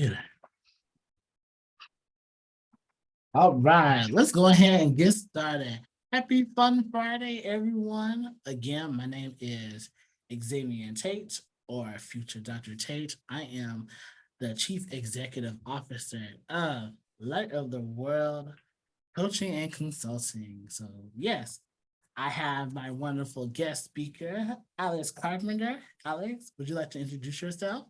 Yeah. All right, let's go ahead and get started. Happy Fun Friday, everyone. Again, my name is Xavian Tate, or Future Dr. Tate. I am the Chief Executive Officer of Light of the World Coaching and Consulting. So, yes, I have my wonderful guest speaker, Alex Carpenter. Alex, would you like to introduce yourself?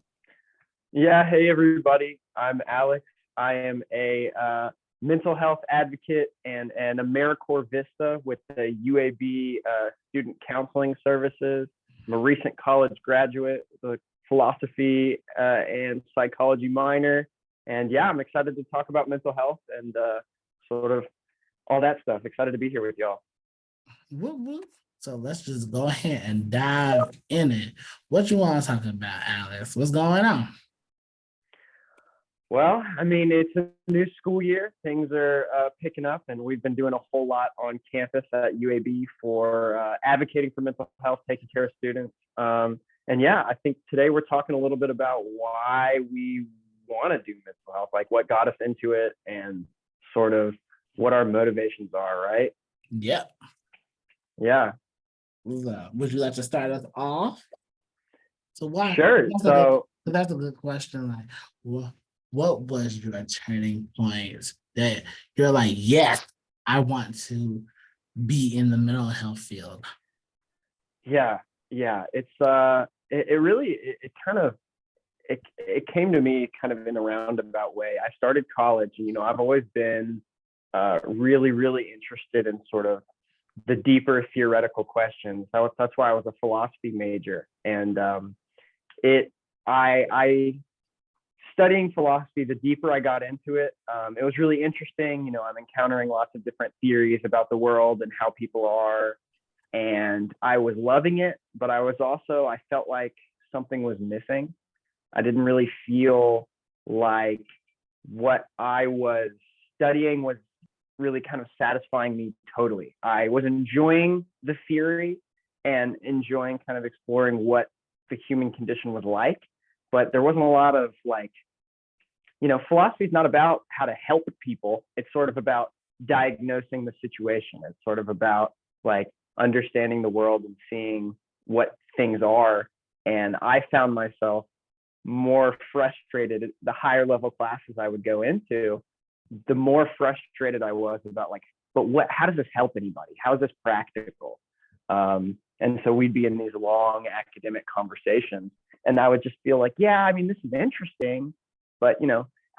Yeah, hey everybody. I'm Alex. I am a mental health advocate and an AmeriCorps Vista with the UAB Student Counseling Services. I'm a recent college graduate with a philosophy and psychology minor. And yeah, I'm excited to talk about mental health and sort of all that stuff. Excited to be here with y'all. Whoop, whoop. So let's just go ahead and dive in it. What you want to talk about, Alex? What's going on? Well, I mean, it's a new school year. Things are picking up, and we've been doing a whole lot on campus at UAB for advocating for mental health, taking care of students. And yeah, I think today we're talking a little bit about why we want to do mental health, like what got us into it, and sort of what our motivations are, right? Yep. Yeah. Would you like to start us off? So why? Sure. That's a good question. Like, what was your turning point that you're like, yes, I want to be in the mental health field? Yeah. It's it kind of it came to me kind of in a roundabout way. I started college, and I've always been really interested in sort of the deeper theoretical questions. That's why I was a philosophy major, and I studying philosophy, the deeper I got into it, it was really interesting. I'm encountering lots of different theories about the world and how people are, and I was loving it, but I felt like something was missing. I didn't really feel like what I was studying was really kind of satisfying me totally. I was enjoying the theory and enjoying kind of exploring what the human condition was like, but there wasn't a lot of philosophy is not about how to help people. It's sort of about diagnosing the situation. It's sort of about like understanding the world and seeing what things are. And I found myself more frustrated the higher level classes I would go into, the more frustrated I was about how does this help anybody? How is this practical? And so we'd be in these long academic conversations, and I would just feel like, yeah, I mean, this is interesting, but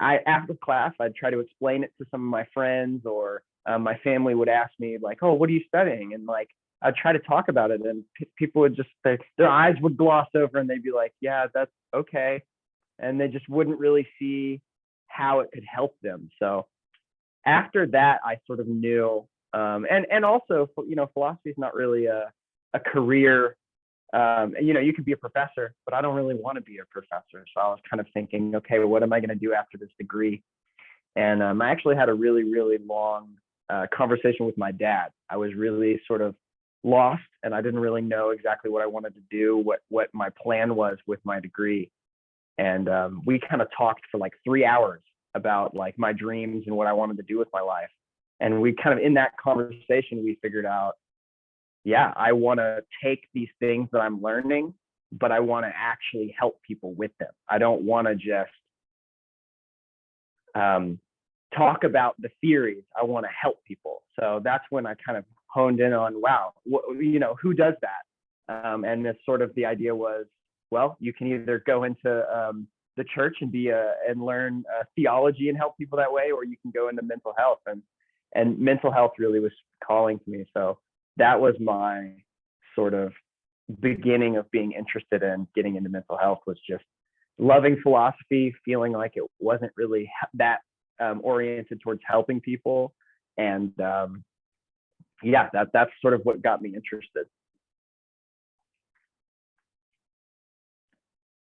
after class, I'd try to explain it to some of my friends, or my family would ask me like, oh, what are you studying? And like, I'd try to talk about it, and people would just, their eyes would gloss over, and they'd be like, yeah, that's okay. And they just wouldn't really see how it could help them. So after that, I sort of knew, and also, philosophy is not really a career. You could be a professor, but I don't really want to be a professor. So I was kind of thinking, okay, well, what am I going to do after this degree? And I actually had a really long conversation with my dad. I was really sort of lost, and I didn't really know exactly what I wanted to do, what my plan was with my degree. And we kind of talked for like 3 hours about like my dreams and what I wanted to do with my life. And we kind of, in that conversation, we figured out, yeah, I want to take these things that I'm learning, but I want to actually help people with them. I don't want to just talk about the theories. I want to help people. So that's when I kind of honed in on, wow, who does that? And this sort of the idea was, well, you can either go into the church and learn theology and help people that way, or you can go into mental health. And mental health really was calling to me. So that was my sort of beginning of being interested in getting into mental health, was just loving philosophy, feeling like it wasn't really that oriented towards helping people. And that's sort of what got me interested.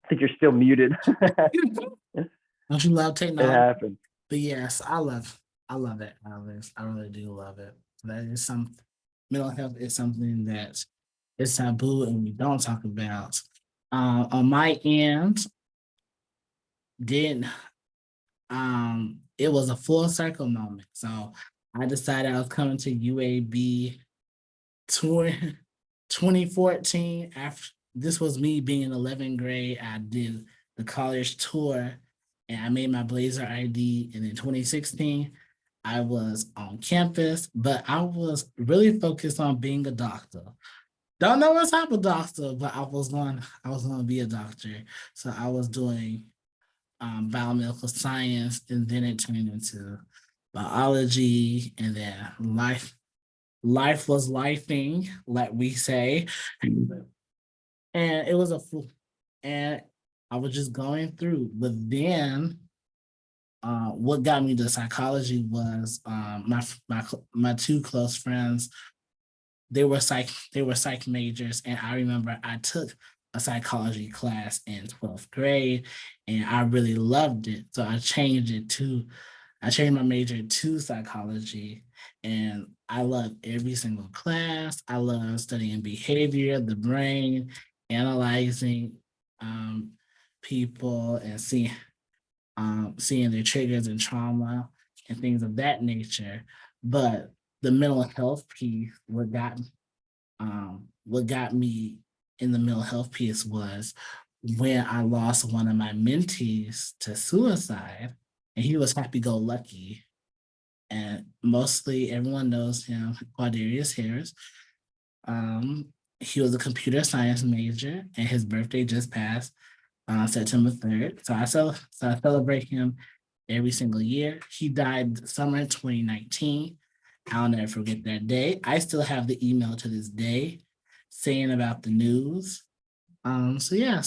I think you're still muted. Don't you love technology? It happened. But yes, I love it, Alex. I really do love it. That is something. Mental health is something that is taboo and we don't talk about. On my end, did it was a full circle moment. So I decided I was coming to UAB 20 2014. After this was me being in 11th grade, I did the college tour and I made my Blazer ID. And in 2016, I was on campus, but I was really focused on being a doctor. Don't know what type of doctor, but I was going to be a doctor. So I was doing biomedical science, and then it turned into biology, and then life was lifing, like we say, and it was a full, and I was just going through. But then, what got me to psychology was my two close friends. They were psych majors, and I remember I took a psychology class in 12th grade, and I really loved it. So I changed my major to psychology, and I love every single class. I love studying behavior, the brain, analyzing um, people, and seeing their triggers and trauma and things of that nature. But the mental health piece, what got me in the mental health piece was when I lost one of my mentees to suicide, and he was happy go lucky. And mostly everyone knows him, Quadarius Harris. Um, he was a computer science major, and his birthday just passed September 3rd. So I celebrate him every single year. He died summer 2019. I'll never forget that day. I still have the email to this day saying about the news. So yeah,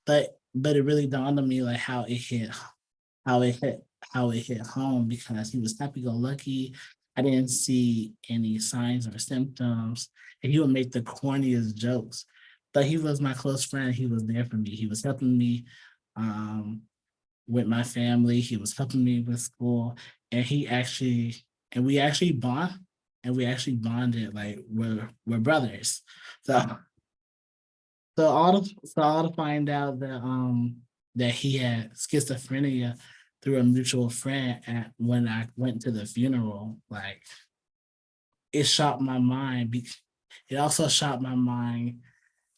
but it really dawned on me like how it hit how it hit home because he was happy go lucky. I didn't see any signs or symptoms, and he would make the corniest jokes. But he was my close friend. He was there for me. He was helping me um, with my family. He was helping me with school, and we actually bonded like we're brothers. So all to find out that he had schizophrenia through a mutual friend at when I went to the funeral, like it shocked my mind. It also shocked my mind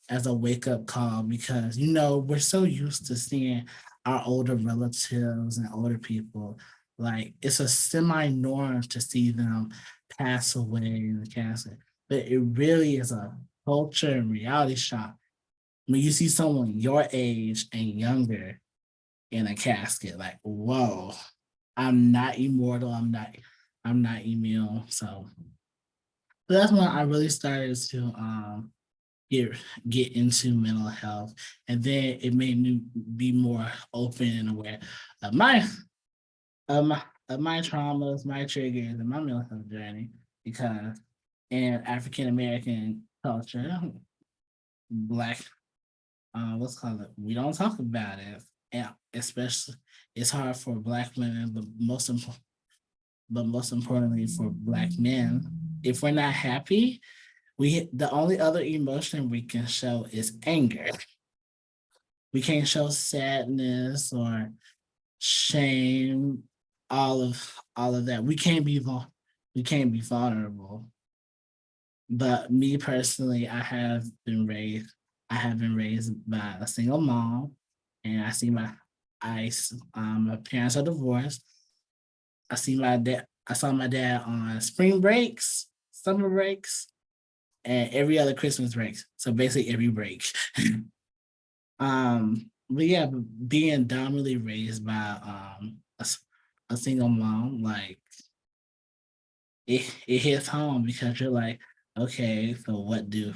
as a wake up call because we're so used to seeing our older relatives and older people. Like it's a semi norm to see them pass away in the casket, but it really is a culture and reality shock when you see someone your age and younger in a casket. Like, whoa, I'm not immortal. I'm not immune. So that's when I really started to get get into mental health, and then it made me be more open and aware of of my of my traumas, my triggers, and my mental health journey. Because in African American culture, Black what's called it, we don't talk about it, and especially it's hard for Black women, but most importantly for Black men. If we're not happy, the only other emotion we can show is anger. We can't show sadness or shame, all of that. We can't be vulnerable. But me personally, I have been raised by a single mom, and my parents are divorced. I saw my dad on spring breaks, summer breaks, and every other Christmas breaks. So basically every break. But yeah, being dominantly raised by a single mom, like it hits home because you're like, okay, so what do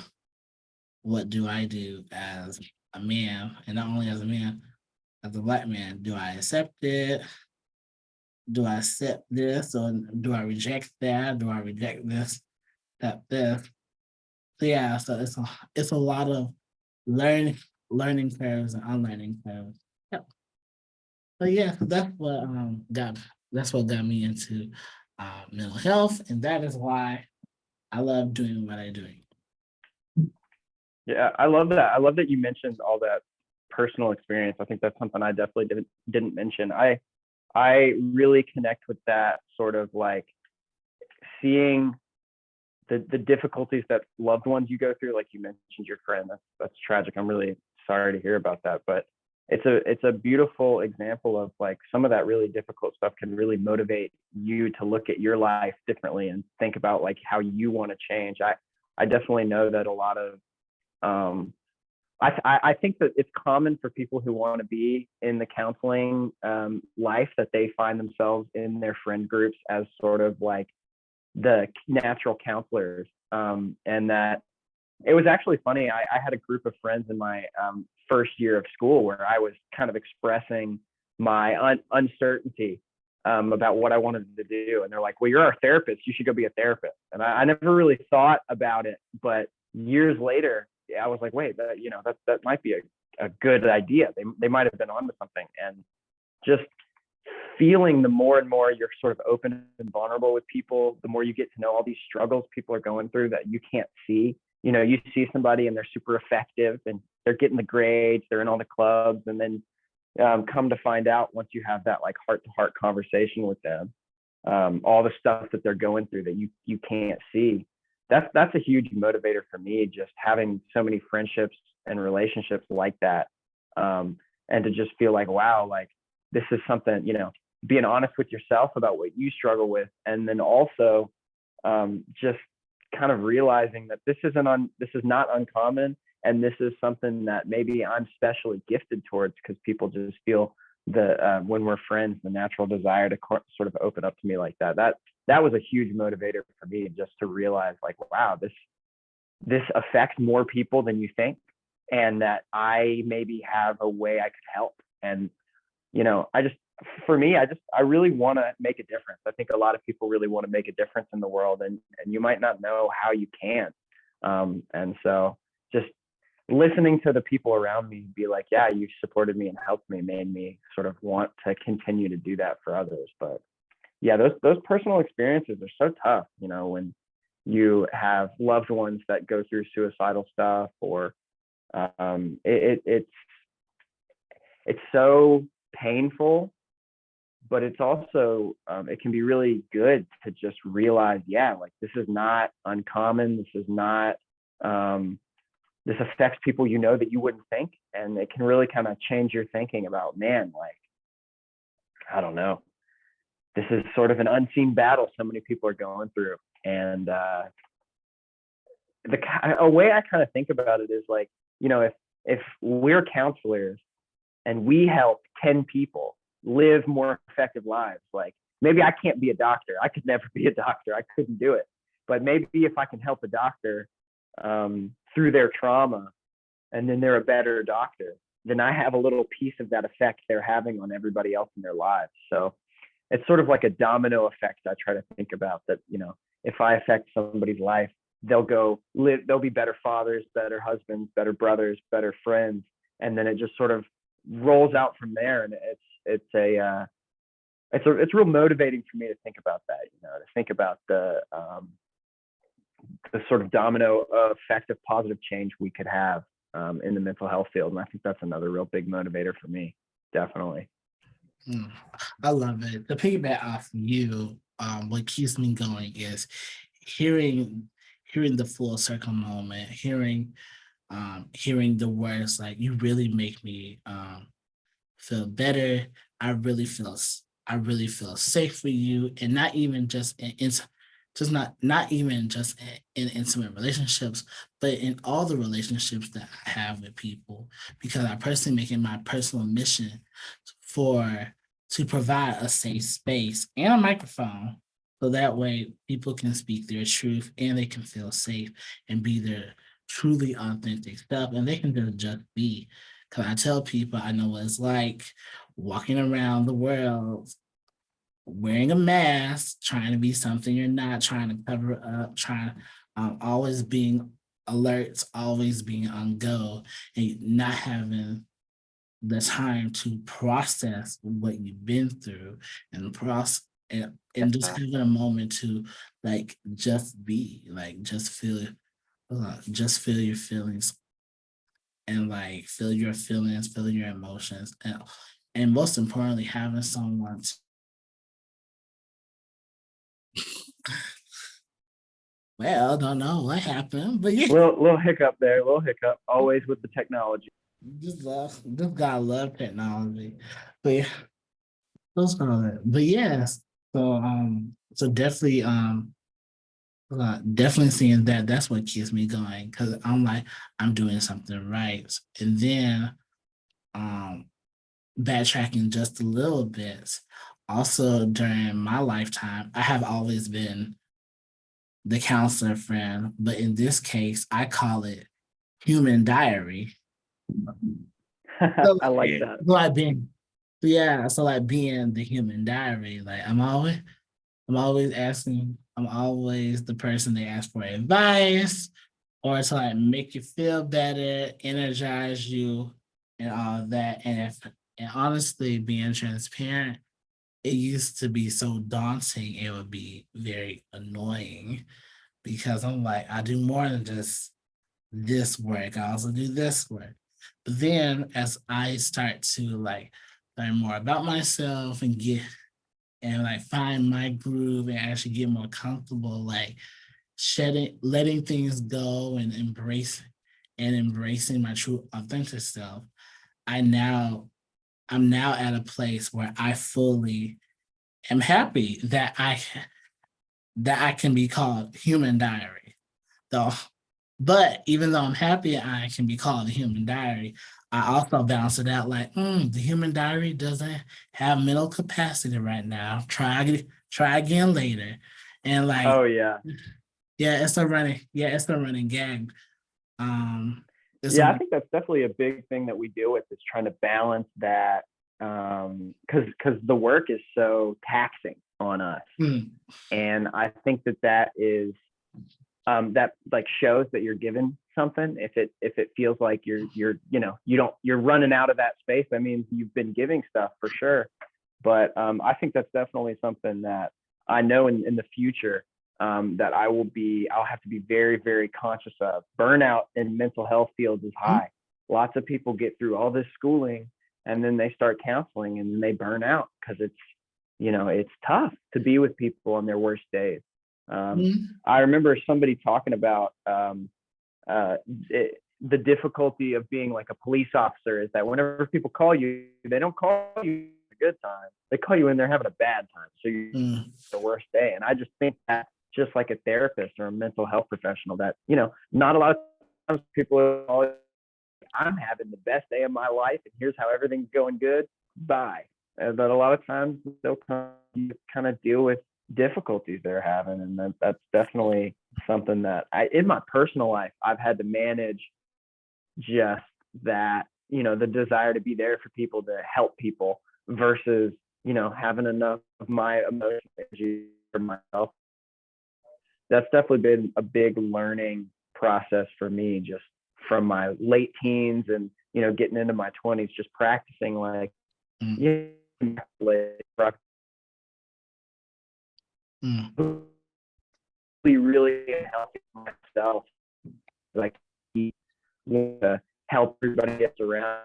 I do as a man, and not only as a man, as a Black man? Do I accept it? Do I accept this, or do I reject that? Do I reject this? This? So yeah, so it's a lot of learning learning curves and unlearning curves. Yep. But yeah, that's what got me into mental health, and that is why I love doing what I do. Yeah, I love that. I love that you mentioned all that personal experience. I think that's something I definitely didn't mention. I really connect with that sort of like seeing the difficulties that loved ones you go through. Like you mentioned your friend, that's tragic. I'm really sorry to hear about that, but it's a beautiful example of like some of that really difficult stuff can really motivate you to look at your life differently and think about like how you want to change. I definitely know that a lot of I think that it's common for people who want to be in the counseling life that they find themselves in their friend groups as sort of like the natural counselors. And that it was actually funny. I had a group of friends in my first year of school where I was kind of expressing my uncertainty about what I wanted to do. And they're like, well, you're our therapist. You should go be a therapist. And I never really thought about it. But years later, I was like, wait, that might be a good idea. They might have been onto something. And just feeling the more and more you're sort of open and vulnerable with people, the more you get to know all these struggles people are going through that you can't see. You see somebody and they're super effective and they're getting the grades, they're in all the clubs, and then come to find out once you have that like heart-to-heart conversation with them, all the stuff that they're going through that you can't see. That's a huge motivator for me, just having so many friendships and relationships like that, and to just feel like, wow, like this is something, being honest with yourself about what you struggle with, and then also just kind of realizing that this is not uncommon, and this is something that maybe I'm specially gifted towards, because people just feel when we're friends, the natural desire to sort of open up to me like that. That was a huge motivator for me, just to realize like, wow, this affects more people than you think, and that I maybe have a way I could help. And I really want to make a difference. I think a lot of people really want to make a difference in the world, and you might not know how you can. And so just listening to the people around me be like, yeah, you supported me and helped me, made me sort of want to continue to do that for others. But yeah, those personal experiences are so tough, when you have loved ones that go through suicidal stuff, or it's so painful, but it's also it can be really good to just realize, yeah, like this is not uncommon. This is not this affects people that you wouldn't think, and it can really kind of change your thinking about, man, like, I don't know, this is sort of an unseen battle so many people are going through. And a way I kind of think about it is like, if we're counselors and we help 10 people live more effective lives, like maybe I can't be a doctor. I could never be a doctor. I couldn't do it. But maybe if I can help a doctor through their trauma, and then they're a better doctor, then I have a little piece of that effect they're having on everybody else in their lives. So it's sort of like a domino effect I try to think about, that, if I affect somebody's life, they'll be better fathers, better husbands, better brothers, better friends. And then it just sort of rolls out from there. And it's real motivating for me to think about that, to think about the sort of domino effect of positive change we could have in the mental health field. And I think that's another real big motivator for me, definitely. I love it. To piggyback off you, what keeps me going is hearing the full circle moment, hearing the words like, you really make me feel better. I really feel safe with you, and not even just just not even just in intimate relationships, but in all the relationships that I have with people, because I personally make it my personal mission to provide a safe space and a microphone, so that way people can speak their truth and they can feel safe and be their truly authentic self, and they can just be. Because I tell people, I know what it's like walking around the world wearing a mask, trying to be something you're not, trying to cover up, trying always being alert, always being on go, and not having the time to process what you've been through, and and just having a moment to like just be, like just feel your feelings, and like feel your feelings, feel your emotions, and most importantly, having someone Well, don't know what happened, but yeah, Little hiccup there, little hiccup. Always with the technology. just gotta love technology. But yeah, those kind of it. But yes, so definitely seeing that. That's what keeps me going because I'm like I'm doing something right, and then um backtracking just a little bit. Also, during my lifetime, I have always been the counselor friend, but in this case, I call it human diary. So I like like, that. so like being, yeah, so like being the human diary, like I'm always asking, I'm always the person they ask for advice or to like make you feel better, energize you, and all of that. And honestly, being transparent, it used to be so daunting. It would be very annoying because I'm like, I do more than just this work. I also do this work. But then as I start to like learn more about myself and get and like find my groove and actually get more comfortable, like letting things go and embracing my true authentic self, I now I'm now at a place where I fully am happy that I can be called human diary. Though, but even though I'm happy I can be called a human diary, I also balance it out like, the human diary doesn't have mental capacity right now. Try again later. And like, Oh yeah. it's a running gag. Um, it's a Yeah, I think that's definitely a big thing that we deal with is trying to balance that because the work is so taxing on us, mm, and I think that is that like shows that you're given something. If it feels like you're running out of that space, that means you've been giving stuff for sure. But I think that's definitely something that I know in the future that I'll have to be very, very conscious of. Burnout in mental health fields is mm, high. Lots of people get through all this schooling and then they start counseling and then they burn out because it's tough to be with people on their worst days. Um, mm, I remember somebody talking about the difficulty of being like a police officer is that whenever people call you, they don't call you a good time. They call you when they're having a bad time. So you're mm, the worst day. And I just think that just like a therapist or a mental health professional, that, not a lot of times people are always, I'm having the best day of my life and here's how everything's going good. Bye. But a lot of times they'll kind of deal with difficulties they're having. And that's definitely something that in my personal life, I've had to manage just that, the desire to be there for people, to help people versus, having enough of my emotional energy for myself. That's definitely been a big learning process for me, just from my late teens and, getting into my 20s, just practicing like, mm, yeah, mm. really helping myself, like to help everybody else around.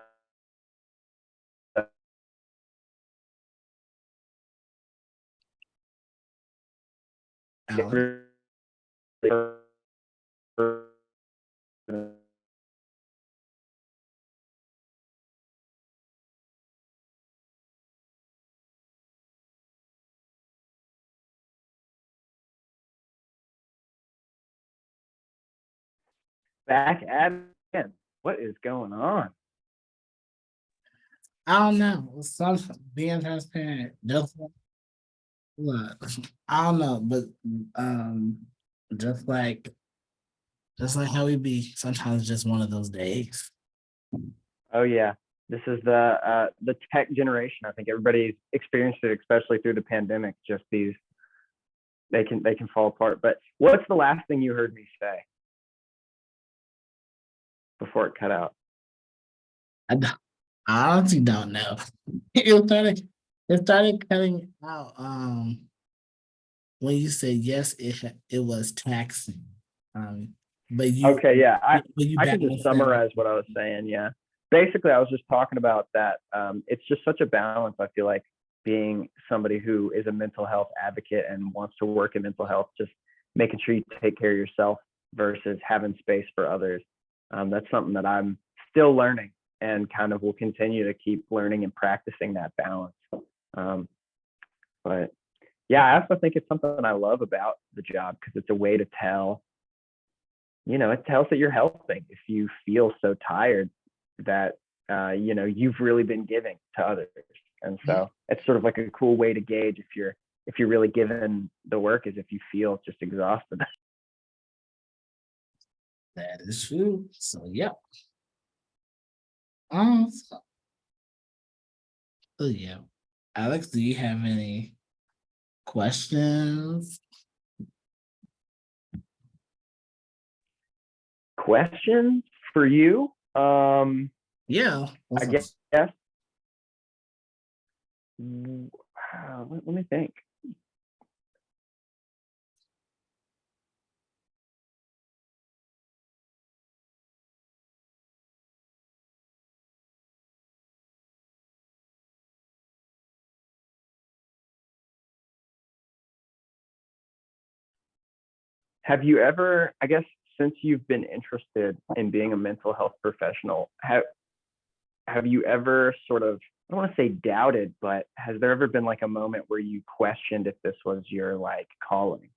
Alex. Back at it again. What is going on? I don't know. Some being transparent, just look, I don't know, but um, just like just like how we be, sometimes just one of those days. Oh yeah, this is the tech generation. I think everybody's experienced it, especially through the pandemic. Just these, they can fall apart. But what's the last thing you heard me say before it cut out? I honestly don't know. It started cutting out when you said yes, it was taxing. Um, but Okay, yeah, you I can just balanced that out. summarize what I was saying. Yeah, basically, I was just talking about that. It's just such a balance. I feel like being somebody who is a mental health advocate and wants to work in mental health, just making sure you take care of yourself versus having space for others. That's something that I'm still learning and kind of will continue to keep learning and practicing that balance. But yeah, I also think it's something I love about the job because it's a way to tell, it tells that you're helping if you feel so tired that, you've really been giving to others. And so it's sort of like a cool way to gauge if you're really giving the work, is if you feel just exhausted. That is true. So yeah. So yeah. Alex, do you have any questions? Questions for you? Yeah. I guess. Let me think. Have you ever, I guess, since you've been interested in being a mental health professional, have you ever sort of, I don't want to say doubted, but has there ever been like a moment where you questioned if this was your like calling?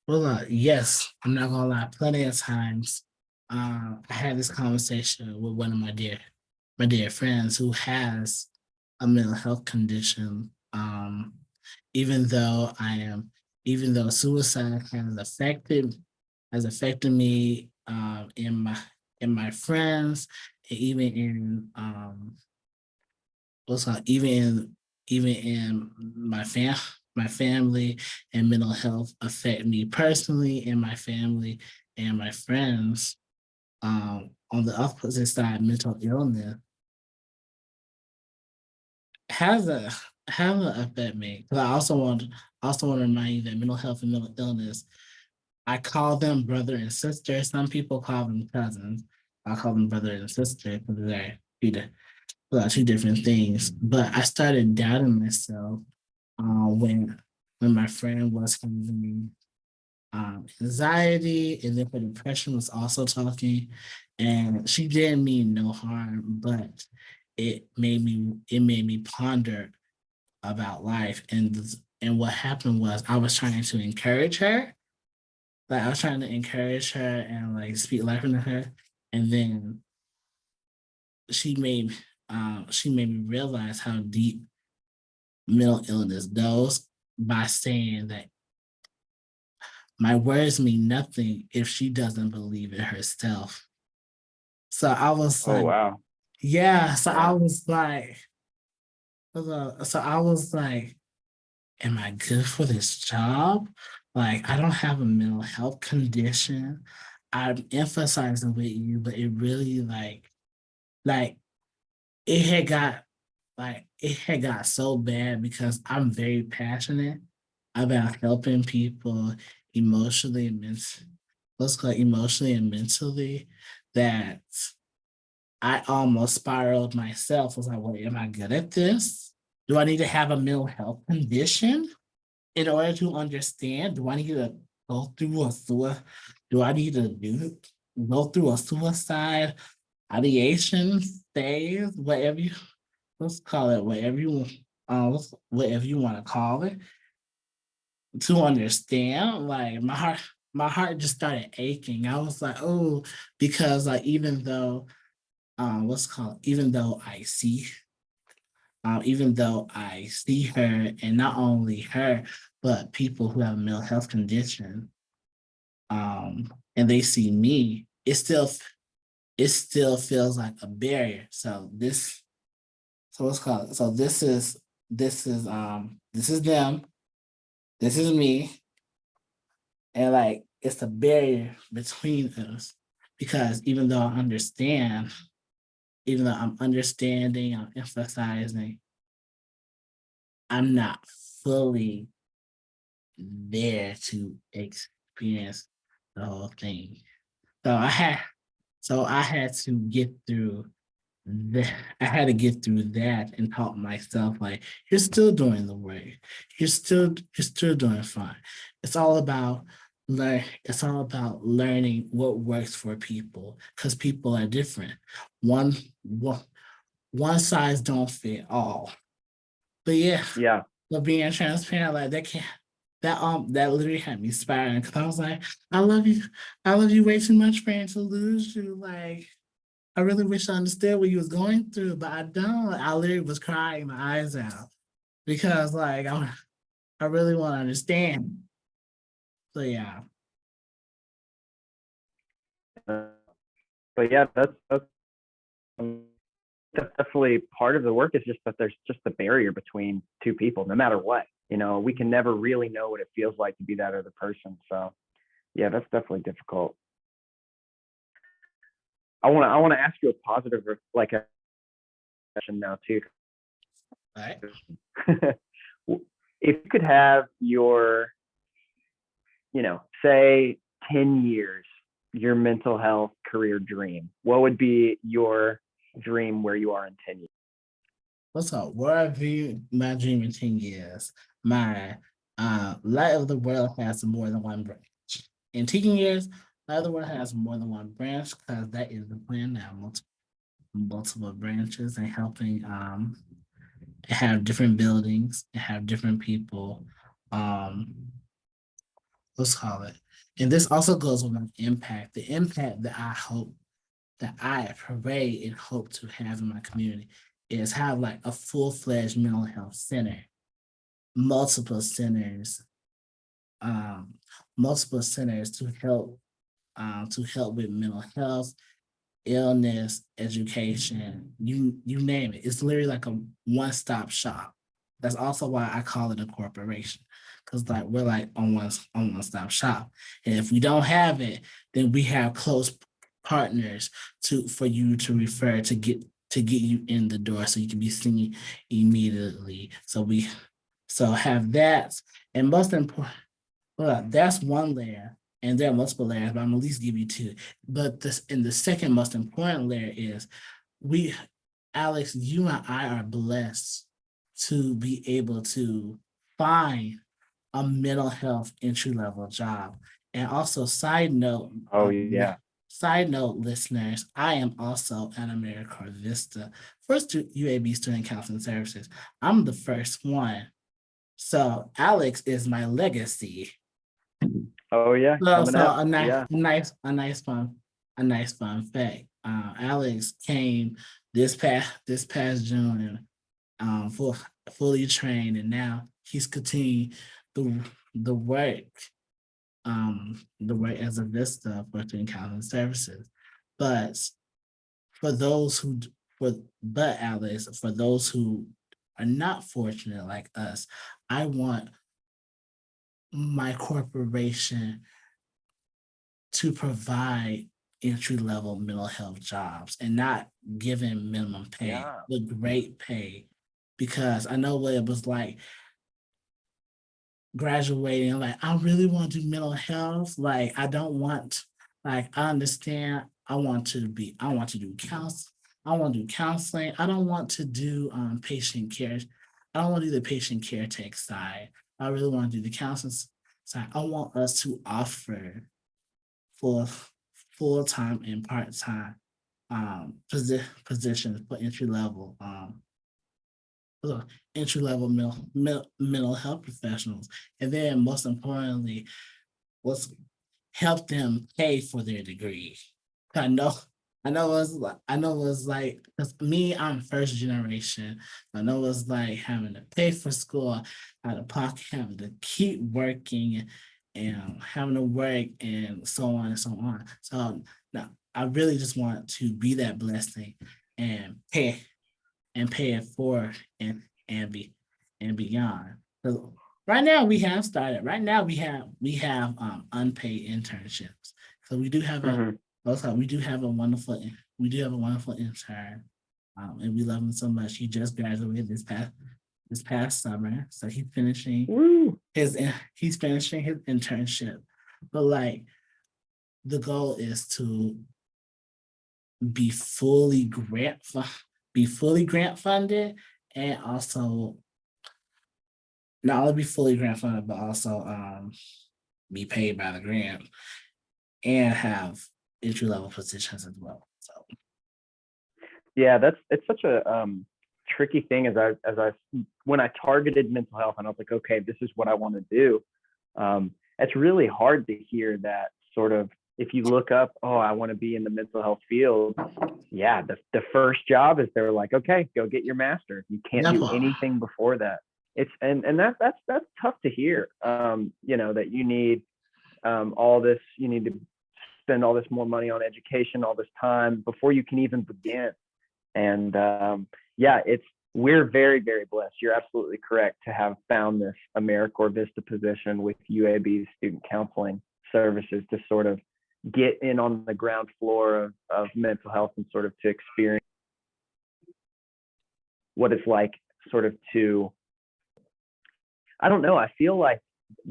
Well, yes, I'm not gonna lie. Plenty of times, I had this conversation with one of my dear friends who has a mental health condition. Even though even though suicide has affected me, in my friends, and even in my family, and mental health affect me personally and my family and my friends. On the opposite side, mental illness has a affect me. Because I also want to remind you that mental health and mental illness, I call them brother and sister. Some people call them cousins. I call them brother and sister because they're two different things. But I started doubting myself, when my friend was having anxiety, and then for depression was also talking, and she didn't mean no harm, but it made me ponder about life. And what happened was I was trying to encourage her. Like, I was trying to encourage her and like speak life into her. And then she made she made me realize how deep mental illness goes, by saying that my words mean nothing if she doesn't believe in herself. So I was Oh, like, wow. yeah. Yeah. So I was like, am I good for this job? Like, I don't have a mental health condition. I'm emphasizing with you, but it really like it had got it had got so bad because I'm very passionate about helping people emotionally and let's call it emotionally and mentally, that I almost spiraled myself. I was like, well, am I good at this? Do I need to have a mental health condition in order to understand? Do I need to go through a suicide? Do I need to go through a suicide ideation phase? Whatever you let's call it, whatever you want to call it, to understand. Like, my heart just started aching. I was like, oh, because like even though I see her, and not only her, but people who have a mental health condition, and they see me, it still feels like a barrier. So let's call it. So this is them, this is me, and like it's a barrier between us, because even though I'm understanding, I'm emphasizing, I'm not fully there to experience the whole thing. So I had to get through I had to get through that and taught myself like you're still doing the work. You're still doing fine. It's all about it's all about learning what works for people because people are different. One one one size don't fit all. But yeah, Yeah. but being transparent like that can't that literally had me spiraling because I was like, I love you, I love you way too much, friend, to lose you. Like I really wish I understood what you was going through, but I don't. I literally was crying my eyes out because like I really want to understand. So yeah. But yeah, um, that's definitely part of the work is just that there's just the barrier between two people, no matter what. You know, we can never really know what it feels like to be that other person. So yeah, that's definitely difficult. I want to ask you a positive like a question now too. All right. If you could have your, say 10 years, your mental health career dream, what would be your dream where you are in 10 years? What's up? Where I view my dream in 10 years, my light of the world has more than one branch. In 10 years, light of the world has more than one branch because that is the plan now. Multiple branches and helping have different buildings and have different people. Um, let's call it. And this also goes with an impact. The impact that I hope that I pray and hope to have in my community is have like a full-fledged mental health center, multiple centers, um, multiple centers to help with mental health, illness, education, you name it. It's literally like a one-stop shop. That's also why I call it a corporation. Cause like we're like on one-stop shop. And if we don't have it, then we have close partners for you to refer to get you in the door so you can be seen immediately. So have that. And most important, well, that's one layer, and there are multiple layers, but I'm at least give you two. But this in the second most important layer is we, Alex, you and I are blessed to be able to find a mental health entry level job. And also, Oh yeah. side note, listeners, I am also an AmeriCorps Vista first UAB student counseling services. I'm the first one. So Alex is my legacy. Oh yeah, coming So up. a Yeah. a nice fun fact. Alex came this past June full, fully trained, and now he's continuing the the work the work as a Vista for student counseling services. But for those who for but Alex, for those who are not fortunate like us, I want my corporation to provide entry level mental health jobs and not giving minimum pay, Yeah. the great pay, because I know what it was like graduating. Like, I really want to do mental health. Like, I don't want, like, I understand. I want to do counsel. I want to do counseling. I don't want to do patient care. I don't want to do the patient care tech side. I really want to do the counseling side. I want us to offer for full-time and part-time positions for entry level mental health professionals. And then most importantly, let's help them pay for their degree. I know I know it's like because me, I'm first generation. I know it's like having to pay for school out of pocket, having to keep working and having to work and so on and so on. So now I really just want to be that blessing and pay it forward and be and beyond. So right now we have started. Right now we have unpaid internships. So we do have a Hmm. also we do have a wonderful intern. And we love him so much. He just graduated this past summer. So Woo. he's finishing his internship. But like the goal is to be fully be fully grant funded, and also not only be fully grant funded, but also be paid by the grant and have entry level positions as well. So Yeah, it's such a tricky thing as I when I targeted mental health and I was like, okay, this is what I want to do. It's really hard to hear that sort of if you look up, oh, I want to be in the mental health field. Yeah, the first job is they're like, okay, go get your master's. You can't do definitely. anything before that. It's and that's tough to hear. That you need all this, you need to spend all this more money on education, all this time before you can even begin. And yeah, we're very, very blessed. You're absolutely correct to have found this AmeriCorps Vista position with UAB's student counseling services to sort of get in on the ground floor of mental health and sort of to experience what it's like sort of to, I don't know, I feel like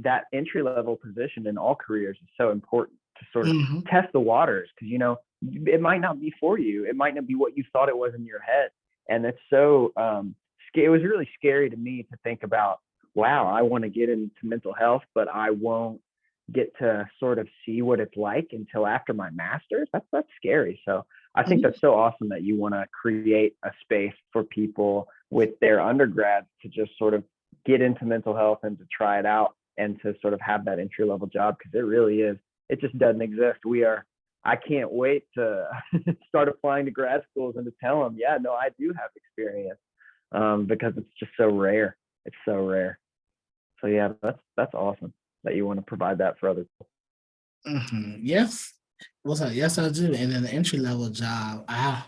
that entry level position in all careers is so important to sort of test the waters because, it might not be for you. It might not be what you thought it was in your head. And it's so, it was really scary to me to think about, wow, I want to get into mental health, but I won't get to sort of see what it's like until after my master's. That's scary. So I think that's so awesome that you want to create a space for people with their undergrads to just sort of get into mental health and to try it out and to sort of have that entry level job because it really is. It just doesn't exist. I can't wait to start applying to grad schools and to tell them, yeah, no, I do have experience because it's just so rare. It's so rare. So yeah, that's awesome that you want to provide that for other people. Yes. What's up? Yes, I do. And then the entry level job, I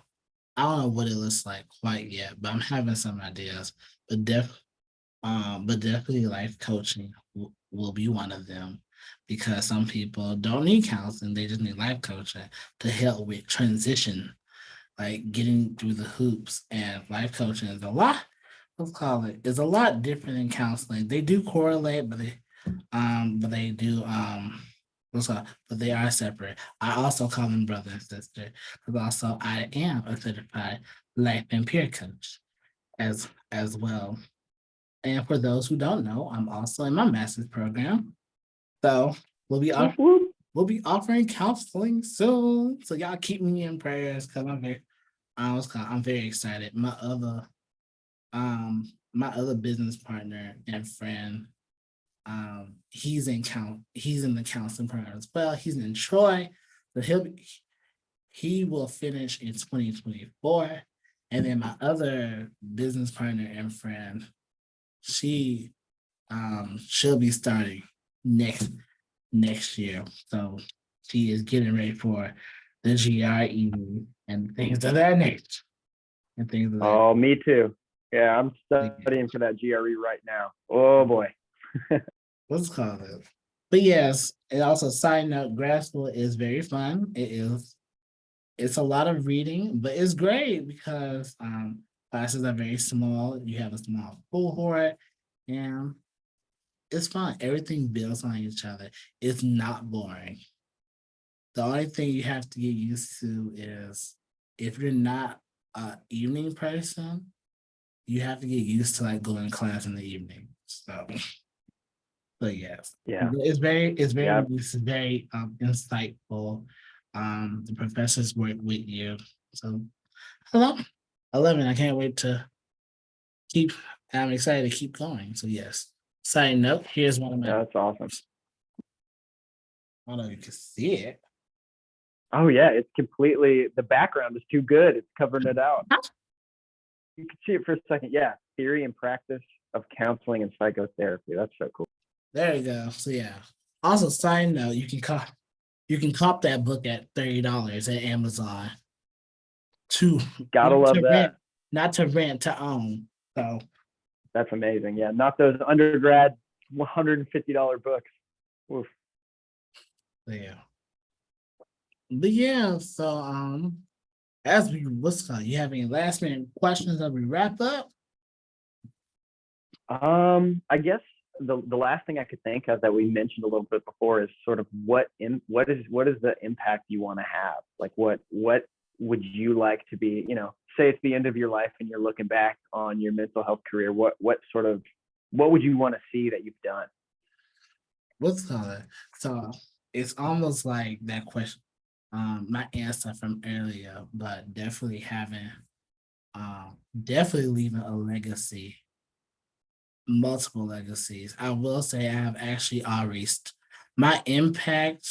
don't know what it looks like quite yet, but I'm having some ideas. But but definitely life coaching will be one of them because some people don't need counseling; they just need life coaching to help with transition, like getting through the hoops. And life coaching is a lot. Let's call it is a lot different than counseling. They do correlate, but they do but they are separate. I also call them brother and sister because also I am a certified life and peer coach as well. And for those who don't know, I'm also in my master's program. So we'll be off, we'll be offering counseling soon. So y'all keep me in prayers because I'm very excited. My other business partner and friend, he's in the counseling program as well. He's in Troy, but he will finish in 2024. And then my other business partner and friend, she she'll be starting next year. So she is getting ready for the GRE and things of that nature. And things of that. Oh, me too. Yeah, I'm studying for that GRE right now. Oh boy. What's it called? But yes, and also side note, grad school is very fun. It's a lot of reading, but it's great because classes are very small. You have a small cohort, and it's fun. Everything builds on each other. It's not boring. The only thing you have to get used to is if you're not an evening person, you have to get used to like going to class in the evening. So yes. Yeah. It's very insightful. The professors work with you. So I love it. I can't wait to keep I'm excited to keep going. So yes. Side note, here's one of my That's awesome. I don't know if you can see it. Oh yeah, it's completely the background is too good. It's covering it out. You can see it for a second. Yeah. Theory and practice of counseling and psychotherapy. That's so cool. There you go. So yeah. Also, side note, you can cop that book at $30 at Amazon. Gotta love that. Not to rent, to own. So that's amazing. Yeah, not those undergrad $150 books. Oof. Yeah. But yeah, so as we what's called, you have any last minute questions as we wrap up? I guess the last thing I could think of that we mentioned a little bit before is sort of what is the impact you want to have? Like what would you like to be, say it's the end of your life and you're looking back on your mental health career, what would you want to see that you've done? What's called? So it's almost like that question, my answer from earlier, but definitely leaving a legacy, multiple legacies. I will say I have actually already my impact.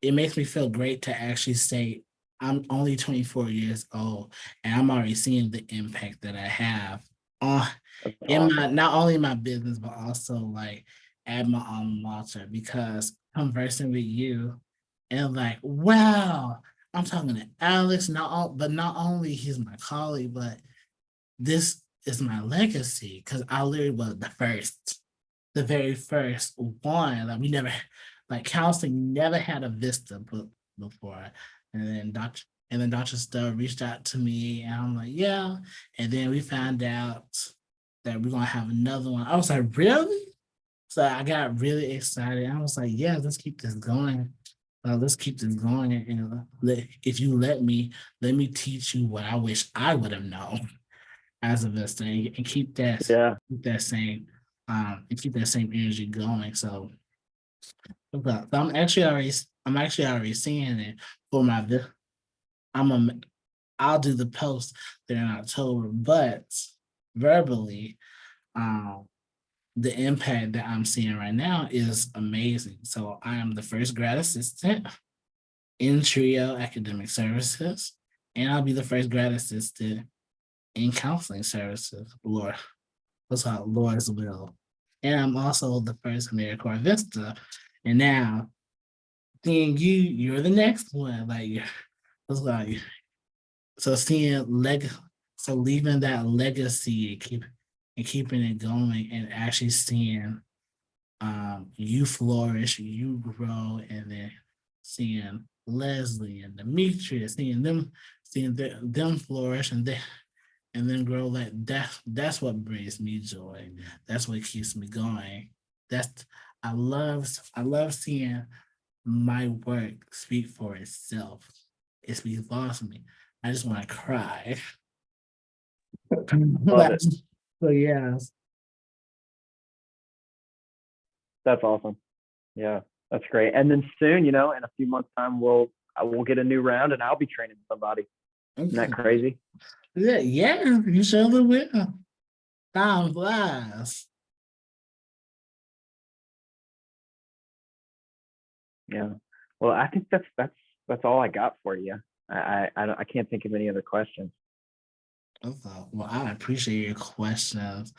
It makes me feel great to actually say I'm only 24 years old and I'm already seeing the impact that I have on That's in my awesome. not only my business but also like at my alma mater, because conversing with you and like, wow, I'm talking to Alex, not only he's my colleague, but this is my legacy because I literally was the very first one. Like we never, like counseling never had a Vista book before, and then Dr. Stowe reached out to me, and I'm like, yeah. And then we found out that we're gonna have another one. I was like, really? So I got really excited. I was like, yeah, let's keep this going. Let's keep this going, and if you let me teach you what I wish I would have known as a Vista, and Yeah. keep that same and keep that same energy going. So, I'm actually already seeing it for I'm a I'll do the post there in October, but verbally, um, the impact that I'm seeing right now is amazing. So I am the first grad assistant in Trio Academic Services, and I'll be the first grad assistant in counseling services, Lord, what's called Lord's Will. And I'm also the first AmeriCorps Vista. And now, seeing you're the next one. Like, what's like, so seeing so leaving that legacy and keeping it going and actually seeing you flourish, you grow, and then seeing Leslie and Demetrius, seeing them flourish and then grow, like that's what brings me joy. That's what keeps me going. That's I love seeing my work speak for itself. It speaks volumes for me. I just want to cry. Love it. So yeah. That's awesome. Yeah, that's great. And then soon, in a few months' time, I will get a new round, and I'll be training somebody. Isn't that crazy? Yeah, yeah, you surely will. Time flies. Yeah. Well, I think that's all I got for you. I can't think of any other questions. Okay. Well, I appreciate your questions.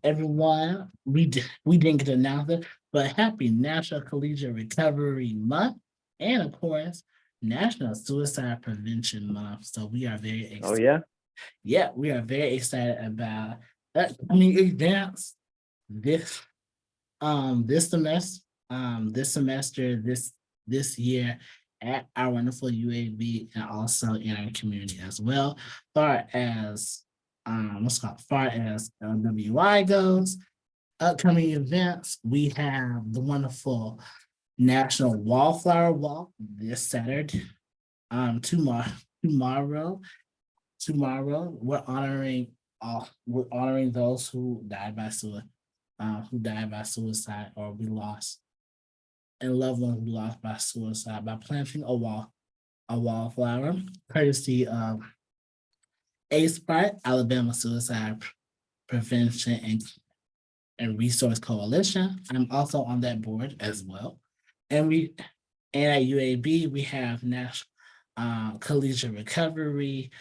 Everyone, we didn't get to announce it, but happy National Collegiate Recovery Month, and of course, National Suicide Prevention Month. So we are very Oh excited. yeah. Yeah, we are very excited about upcoming events this this semester, this year at our wonderful UAB and also in our community as well. Far as far as LWI goes, upcoming events, we have the wonderful National Wallflower Walk this Saturday. Tomorrow, tomorrow, tomorrow, we're honoring those who died by suicide or we lost, and loved ones we lost by suicide, by planting a wallflower, courtesy of ASPRITE, Alabama Suicide Prevention and Resource Coalition. I'm also on that board as well. And at UAB, we have National Collegiate Recovery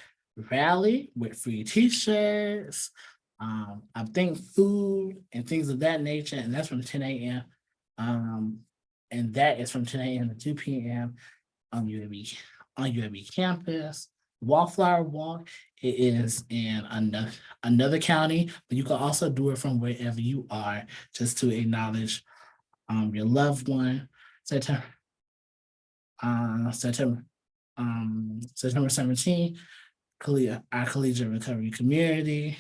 Rally with free t-shirts, I think food and things of that nature, and that's from 10 a.m. And that is from 10 a.m. to 2 p.m. on UAB campus. Wallflower Walk, it is in another county, but you can also do it from wherever you are, just to acknowledge your loved one. September September September 17th, our collegiate recovery community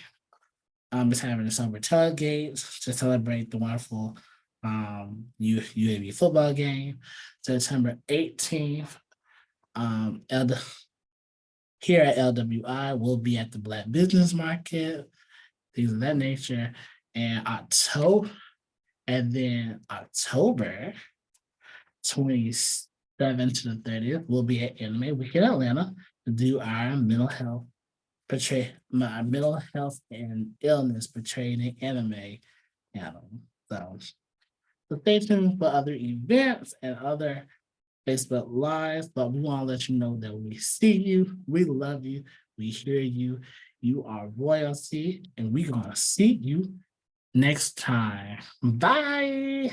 is having a summer tailgate to celebrate the wonderful UAB football game. September 18th, Elder here at LWI. We'll be at the Black Business Market, things of that nature. And then October 27th to the 30th, we'll be at Anime Week in Atlanta to do our mental health and illness portrayed in anime panel. So stay tuned for other events and other Facebook Lives, but we want to let you know that we see you, we love you, we hear you, you are royalty, and we're gonna see you next time. Bye,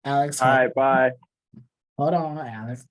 Alex. All right, bye. Hold on, Alex.